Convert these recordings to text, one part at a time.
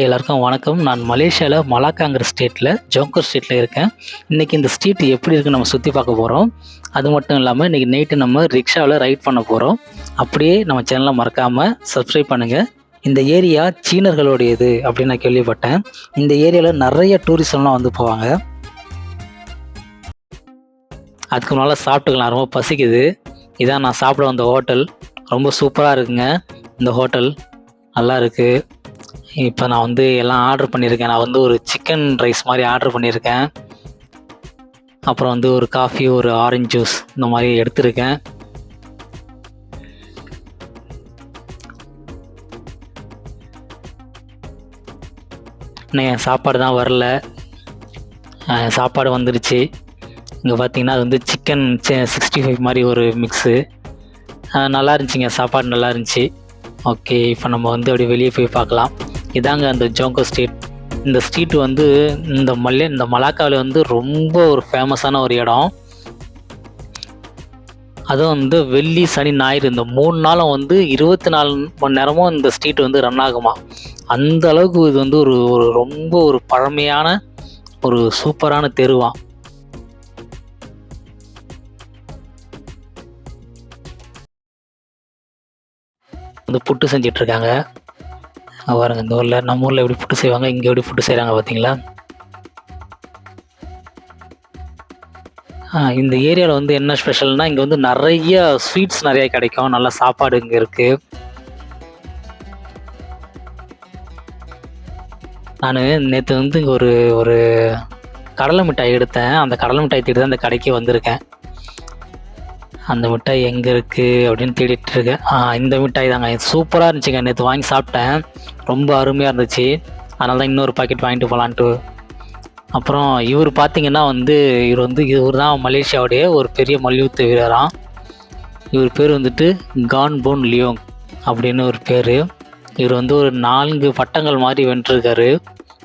எல்லாருக்கும் வணக்கம். நான் மலேசியாவில் மலாக்காங்கிற ஸ்டேட்டில் ஜோங்கர் ஸ்ட்ரீட்டில் இருக்கேன். இன்றைக்கி இந்த ஸ்ட்ரீட் எப்படி இருக்குன்னு நம்ம சுற்றி பார்க்க போகிறோம். அது மட்டும் இல்லாமல் இன்றைக்கி நைட்டு நம்ம ரிக்ஷாவில் ரைட் பண்ண போகிறோம். அப்படியே நம்ம சேனலை மறக்காமல் சப்ஸ்கிரைப் பண்ணுங்கள். இந்த ஏரியா சீனர்களுடையது அப்படின்னு நான் கேள்விப்பட்டேன். இந்த ஏரியாவில் நிறைய டூரிஸ்ட்லாம் வந்து போவாங்க. அதுக்கு முன்னால் சாப்பிட்டுக்கலாம், ரொம்ப பசிக்குது. இதான் நான் சாப்பிட வந்த ஹோட்டல். ரொம்ப சூப்பராக இருக்குங்க இந்த ஹோட்டல், நல்லா இருக்குது. இப்போ நான் வந்து எல்லாம் ஆர்டர் பண்ணியிருக்கேன். நான் வந்து ஒரு சிக்கன் ரைஸ் மாதிரி ஆர்டர் பண்ணியிருக்கேன். அப்புறம் வந்து ஒரு காஃபி, ஒரு ஆரஞ்சு ஜூஸ் இந்த மாதிரி எடுத்திருக்கேன். இன்னும் சாப்பாடு தான் வரல. சாப்பாடு வந்துடுச்சு. இங்கே பார்த்தீங்கன்னா அது வந்து சிக்கன் 65 மாதிரி ஒரு மிக்ஸு. நல்லா இருந்துச்சுங்க, சாப்பாடு நல்லா இருந்துச்சு. ஓகே, இப்போ நம்ம வந்து அப்படியே வெளியே போய் பார்க்கலாம். இதாங்க அந்த ஜோங்கர் ஸ்ட்ரீட். இந்த ஸ்ட்ரீட் வந்து இந்த மலாக்காவில் வந்து ரொம்ப ஒரு ஃபேமஸான ஒரு இடம். அதுவும் வந்து வெள்ளி, சனி, ஞாயிறு இந்த 3 நாளும் வந்து 24 மணி நேரமும் இந்த ஸ்ட்ரீட் வந்து ரன் ஆகுமா. அந்த அளவுக்கு இது வந்து ஒரு ரொம்ப ஒரு பழமையான ஒரு சூப்பரான தெருவான். வந்து புட்டு செஞ்சிட்ருக்காங்க பாருங்க. இந்த ஊரில், நம்ம ஊரில் எப்படி புட்டு செய்வாங்க, இங்கே எப்படி புட்டு செய்கிறாங்க பார்த்தீங்களா. இந்த ஏரியாவில் வந்து என்ன ஸ்பெஷல்னால், இங்கே வந்து நிறைய ஸ்வீட்ஸ் நிறைய கிடைக்கும். நல்ல சாப்பாடு இங்கே இருக்குது. நான் நேற்று வந்து இங்கே ஒரு கடலை மிட்டாய் எடுத்தேன். அந்த கடலை மிட்டாய் தேடி தான் இந்த கடைக்கு வந்திருக்கேன். அந்த மிட்டாய் எங்கே இருக்குது அப்படின்னு தேடிட்டு இருக்கேன். இந்த மிட்டாய் தாங்க, சூப்பராக இருந்துச்சுங்க. நேற்று வாங்கி சாப்பிட்டேன், ரொம்ப அருமையாக இருந்துச்சு. அதனால தான் இன்னொரு பாக்கெட் வாங்கிட்டு போகலான்ட்டு. அப்புறம் இவர் பார்த்தீங்கன்னா வந்து இவர் தான் மலேசியாவுடைய ஒரு பெரிய மல்யுத்த வீரராம். இவர் பேர் வந்துட்டு கான் போன் லியோங் அப்படின்னு ஒரு பேர். இவர் வந்து ஒரு 4 பட்டங்கள் மாதிரி வென்றிருக்காரு.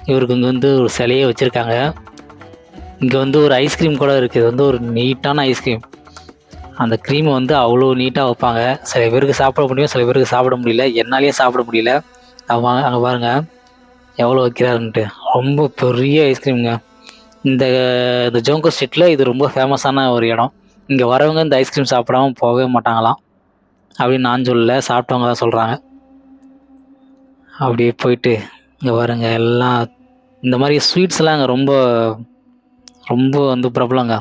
இவருக்கு இங்கே வந்து ஒரு சிலையே வச்சுருக்காங்க. இங்கே வந்து ஒரு ஐஸ்கிரீம் கூட இருக்குது. இது வந்து ஒரு நீட்டான ஐஸ்கிரீம். அந்த க்ரீமை வந்து அவ்வளோ நீட்டாக வைப்பாங்க. சில பேருக்கு சாப்பிட முடியும், சில பேருக்கு சாப்பிட முடியல. என்னாலேயும் சாப்பிட முடியல. அங்கே பாருங்கள் எவ்வளோ வைக்கிறாருன்ட்டு. ரொம்ப பெரிய ஐஸ்கிரீமுங்க. இந்த ஜோங்கர் ஸ்ட்ரீட்டில் இது ரொம்ப ஃபேமஸான ஒரு இடம். இங்கே வரவங்க இந்த ஐஸ்கிரீம் சாப்பிடாம போகவே மாட்டாங்களாம் அப்படின்னு நான் சொல்லலை, சாப்பிட்டவங்க தான் சொல்கிறாங்க. அப்படியே போயிட்டு இங்கே பாருங்க, எல்லாம் இந்த மாதிரி ஸ்வீட்ஸ்லாம் இங்கே ரொம்ப ரொம்ப வந்து பிரபலங்க.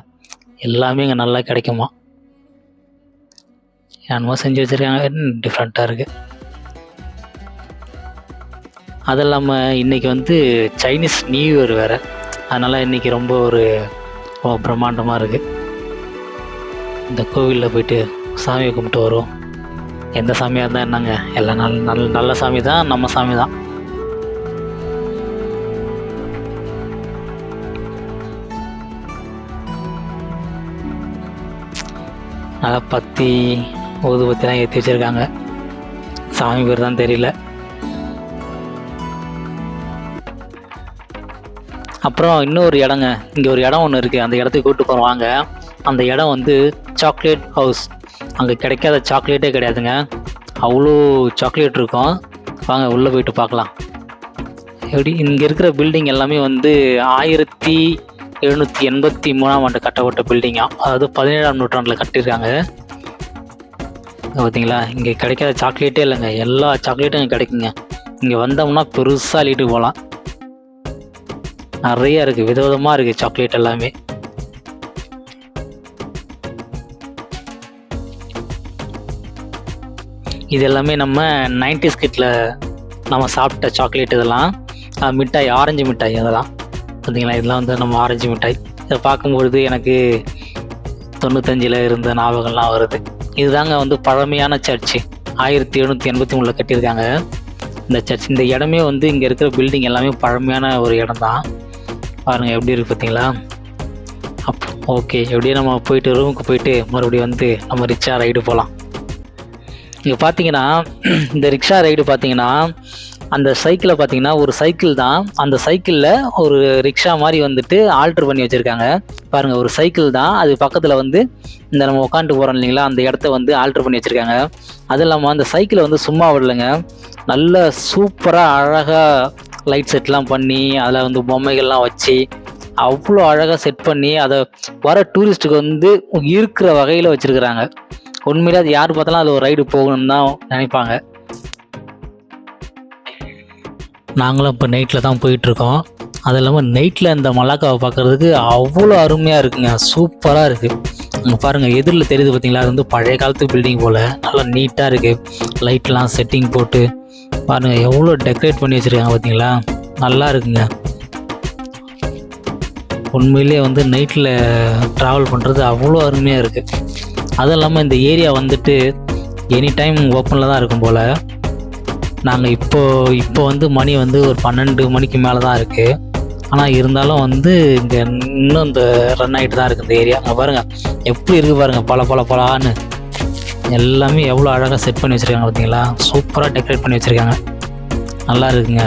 எல்லாமே இங்கே நல்லா கிடைக்குமா. என்னமோ செஞ்சு வச்சுருக்காங்க, டிஃப்ரெண்ட்டாக இருக்குது. அது இல்லாமல் இன்றைக்கி வந்து சைனீஸ் நியூ இயர் வேறு. அதனால் இன்றைக்கி ரொம்ப ஒரு பிரம்மாண்டமாக இருக்குது. இந்த கோவிலில் போயிட்டு சாமியை கும்பிட்டு வருவோம். எந்த சாமியாக இருந்தால் என்னங்க, எல்லாம் நல்ல சாமி தான், நம்ம சாமி தான். நல்லா பத்தி ஊதுபத்திலாம் ஏற்றி வச்சுருக்காங்க. சாமி பேர் தான் தெரியல. அப்புறம் இன்னொரு இடங்க, இங்கே ஒரு இடம் ஒன்று இருக்குது. அந்த இடத்துக்கு கூப்பிட்டு போவாங்க. அந்த இடம் வந்து சாக்லேட் ஹவுஸ். அங்கே கிடைக்காத சாக்லேட்டே கிடையாதுங்க, அவ்வளோ சாக்லேட் இருக்கும். வாங்க உள்ளே போயிட்டு பார்க்கலாம். எப்படி இங்கே இருக்கிற பில்டிங் எல்லாமே வந்து 1783ஆம் ஆண்டு கட்டப்பட்ட பில்டிங்காக. அதாவது 17ஆம் நூற்றாண்டில் கட்டியிருக்காங்க. பார்த்தீங்களா, இங்கே கிடைக்காத சாக்லேட்டே இல்லைங்க, எல்லா சாக்லேட்டும் இங்கே கிடைக்குங்க. இங்கே வந்தோம்னா பெருசாக அள்ளிட்டு போகலாம். நிறையா இருக்குது, விதவிதமாக இருக்குது சாக்லேட் எல்லாமே. இது எல்லாமே நம்ம 90s கிட்ல நம்ம சாப்பிட்ட சாக்லேட். இதெல்லாம் மிட்டாய், ஆரஞ்சு மிட்டாய். அதெல்லாம் பார்த்தீங்களா, இதெல்லாம் வந்து நம்ம ஆரஞ்சு மிட்டாய். இதை பார்க்கும்பொழுது எனக்கு 95 இருந்த ஞாபகம்லாம் வருது. இதுதாங்க வந்து பழமையான சர்ச்சு. 1783 கட்டியிருக்காங்க இந்த சர்ச். இந்த இடமே வந்து இங்கே இருக்கிற பில்டிங் எல்லாமே பழமையான ஒரு இடம் தான். பாருங்கள் எப்படி இருக்குது பார்த்தீங்களா. ஓகே, எப்படியே நம்ம போயிட்டு ரூமுக்கு போயிட்டு மறுபடியும் வந்து நம்ம ரிக்ஷா ரைடு போகலாம். இங்கே பார்த்தீங்கன்னா இந்த ரிக்ஷா ரைடு பார்த்தீங்கன்னா அந்த சைக்கிளை பார்த்தீங்கன்னா ஒரு சைக்கிள் தான். அந்த சைக்கிளில் ஒரு ரிக்ஷா மாதிரி வந்துட்டு ஆல்ட்ரு பண்ணி வச்சுருக்காங்க. பாருங்கள், ஒரு சைக்கிள் தான், அது பக்கத்தில் வந்து இந்த நம்ம உட்காந்துட்டு போகிறோம் இல்லைங்களா, அந்த இடத்த வந்து ஆல்ட்ரு பண்ணி வச்சுருக்காங்க. அதுவும் இல்லாமல் அந்த சைக்கிளை வந்து சும்மா விடலைங்க, நல்ல சூப்பராக அழகாக லைட் செட்லாம் பண்ணி அதில் வந்து பொம்மைகள்லாம் வச்சு அவ்வளோ அழகாக செட் பண்ணி அதை வர டூரிஸ்ட்டுக்கு வந்து இருக்கிற வகையில் வச்சுருக்குறாங்க. உண்மையிலே அது யார் பார்த்தாலும் அது ஒரு ரைடு போகணும்னு தான் நினைப்பாங்க. நாங்களும் இப்போ நைட்டில் தான் போயிட்டுருக்கோம். அது இல்லாமல் நைட்டில் இந்த மலாக்காவை பார்க்குறதுக்கு அவ்வளோ அருமையாக இருக்குங்க, சூப்பராக இருக்குது. அங்கே பாருங்கள், எதிரில் தெரியுது பார்த்தீங்களா, அது வந்து பழைய காலத்து பில்டிங் போல் நல்லா நீட்டாக இருக்குது. லைட்லாம் செட்டிங் போட்டு பாருங்கள் எவ்வளோ டெக்கரேட் பண்ணி வச்சுருக்காங்க பார்த்தீங்களா, நல்லா இருக்குங்க. உண்மையிலே வந்து நைட்டில் ட்ராவல் பண்ணுறது அவ்வளோ அருமையாக இருக்குது. அதுவும் இல்லாமல் இந்த ஏரியா வந்துட்டு எனி டைம் ஓப்பனில் தான் இருக்கும் போல். நாங்கள் இப்போ வந்து மணி வந்து ஒரு 12 மணிக்கு மேலே தான் இருக்குது. ஆனால் இருந்தாலும் வந்து இங்கே இன்னும் இந்த ரன் ஆகிட்டு தான் இருக்குது இந்த ஏரியா. அங்கே பாருங்கள் எப்படி இருக்குது பாருங்கள், பலான்னு எல்லாமே எவ்வளோ அழகாக செட் பண்ணி வச்சுருக்காங்க பார்த்தீங்களா, சூப்பராக டெக்கரேட் பண்ணி வச்சுருக்காங்க, நல்லா இருக்குங்க.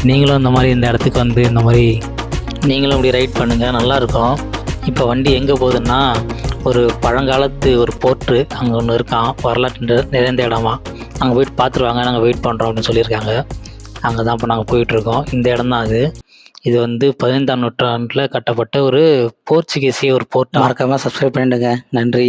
நீங்களும் இந்த மாதிரி இந்த இடத்துக்கு வந்து இந்த மாதிரி நீங்களும் இப்படி ரைட் பண்ணுங்கள், நல்லாயிருக்கும். இப்போ வண்டி எங்கே போகுதுன்னா ஒரு பழங்காலத்து ஒரு போர்ட்டு அங்கே ஒன்று இருக்கான், வரலாற்று நிறைந்த இடமா, அங்கே போயிட்டு பார்த்துருவாங்க, நாங்கள் வெயிட் பண்ணுறோம் அப்படின்னு சொல்லியிருக்காங்க. அங்கே தான் இப்போ நாங்கள் போயிட்டுருக்கோம். இந்த இடம் தான் அது. இது வந்து 15ஆம் நூற்றாண்டில் கட்டப்பட்ட ஒரு போர்ச்சுகீசிய ஒரு போர்ட். மறக்காமல் சப்ஸ்கிரைப் பண்ணிடுங்க. நன்றி.